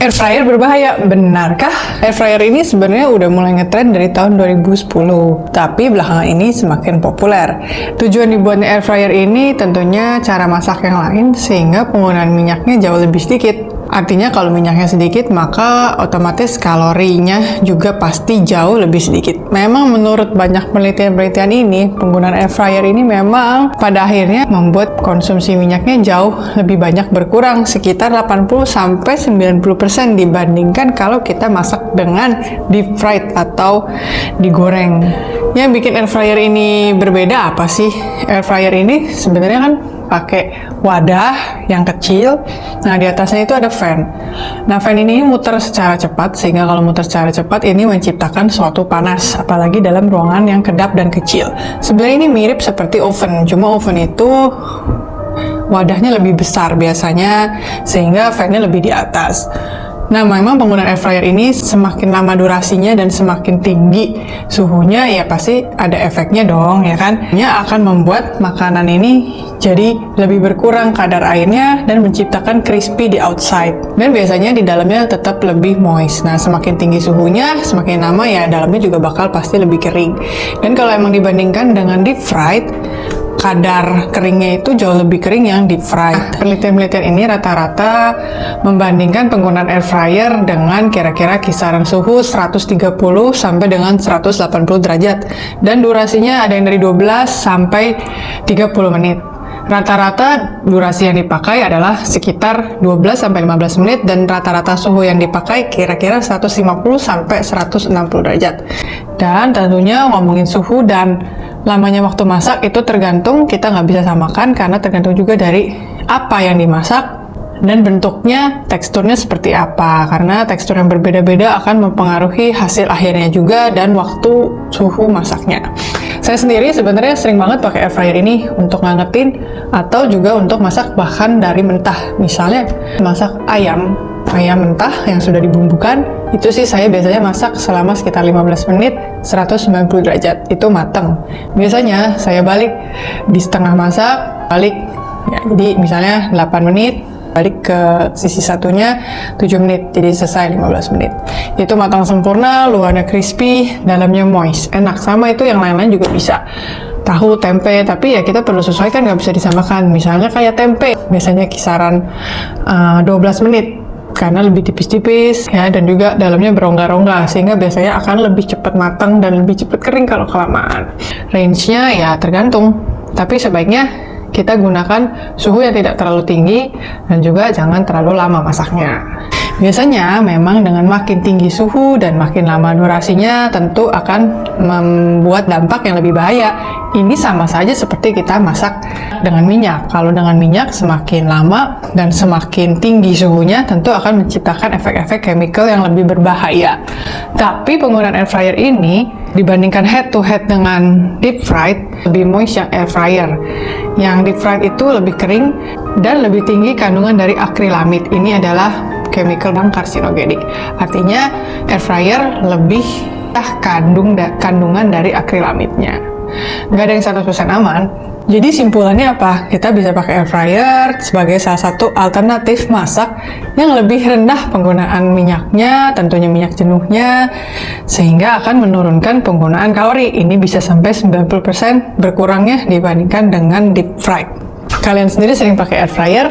Air fryer berbahaya, benarkah? Air fryer ini sebenarnya udah mulai ngetrend dari tahun 2010, tapi belakangan ini semakin populer. Tujuan dibuatnya air fryer ini tentunya cara masak yang lain, sehingga penggunaan minyaknya jauh lebih sedikit. Artinya kalau minyaknya sedikit, maka otomatis kalorinya juga pasti jauh lebih sedikit. Memang menurut banyak penelitian-penelitian ini, penggunaan air fryer ini memang pada akhirnya membuat konsumsi minyaknya jauh lebih banyak berkurang, sekitar 80-90% dibandingkan kalau kita masak dengan deep fried atau digoreng. Yang bikin air fryer ini berbeda apa sih? Air fryer ini sebenarnya kan pakai wadah yang kecil. Nah, di atasnya itu ada fan. Nah, fan ini muter secara cepat, sehingga kalau muter secara cepat ini menciptakan suatu panas, apalagi dalam ruangan yang kedap dan kecil. Sebenarnya ini mirip seperti oven, cuma oven itu wadahnya lebih besar biasanya, sehingga fan-nya lebih di atas. Nah, memang penggunaan air fryer ini semakin lama durasinya dan semakin tinggi suhunya, ya pasti ada efeknya dong, ya kan? Ini akan membuat makanan ini jadi lebih berkurang kadar airnya dan menciptakan crispy di outside. Dan biasanya di dalamnya tetap lebih moist. Nah, semakin tinggi suhunya, semakin lama ya dalamnya juga bakal pasti lebih kering. Dan kalau emang dibandingkan dengan deep fried, kadar keringnya itu jauh lebih kering yang deep fried. Penelitian-penelitian ini rata-rata membandingkan penggunaan air fryer dengan kira-kira kisaran suhu 130 sampai dengan 180 derajat. Dan durasinya ada yang dari 12 sampai 30 menit. Rata-rata durasi yang dipakai adalah sekitar 12 sampai 15 menit dan rata-rata suhu yang dipakai kira-kira 150 sampai 160 derajat. Dan tentunya ngomongin suhu dan lamanya waktu masak itu tergantung, kita nggak bisa samakan karena tergantung juga dari apa yang dimasak dan bentuknya, teksturnya seperti apa, karena tekstur yang berbeda-beda akan mempengaruhi hasil akhirnya juga dan waktu suhu masaknya. Saya sendiri sebenarnya sering banget pakai air fryer ini untuk ngangetin atau juga untuk masak bahkan dari mentah. Misalnya masak ayam mentah yang sudah dibumbukan, itu sih saya biasanya masak selama sekitar 15 menit 190 derajat, itu matang. Biasanya saya balik di setengah masak, balik ya, jadi misalnya 8 menit, balik ke sisi satunya 7 menit, jadi selesai 15 menit. Itu matang sempurna, luarnya crispy, dalamnya moist, enak. Sama itu yang lain-lain juga bisa. Tahu, tempe, tapi ya kita perlu sesuaikan, nggak bisa disamakan. Misalnya kayak tempe, biasanya kisaran 12 menit, karena lebih tipis-tipis ya, dan juga dalamnya berongga-rongga, sehingga biasanya akan lebih cepat matang dan lebih cepat kering kalau kelamaan. Range-nya ya tergantung, tapi sebaiknya kita gunakan suhu yang tidak terlalu tinggi dan juga jangan terlalu lama masaknya. Biasanya memang dengan makin tinggi suhu dan makin lama durasinya tentu akan membuat dampak yang lebih bahaya. Ini sama saja seperti kita masak dengan minyak. Kalau dengan minyak semakin lama dan semakin tinggi suhunya tentu akan menciptakan efek-efek chemical yang lebih berbahaya. Tapi penggunaan air fryer ini dibandingkan head to head dengan deep fried, lebih moist yang air fryer. Yang deep fried itu lebih kering dan lebih tinggi kandungan dari akrilamid. Ini adalah chemical yang karsinogenik. Artinya air fryer lebih kandungan dari akrilamidnya. Nggak ada yang 100% aman. Jadi simpulannya apa? Kita bisa pakai air fryer sebagai salah satu alternatif masak yang lebih rendah penggunaan minyaknya, tentunya minyak jenuhnya, sehingga akan menurunkan penggunaan kalori. Ini bisa sampai 90% berkurangnya dibandingkan dengan deep fried. Kalian sendiri sering pakai air fryer?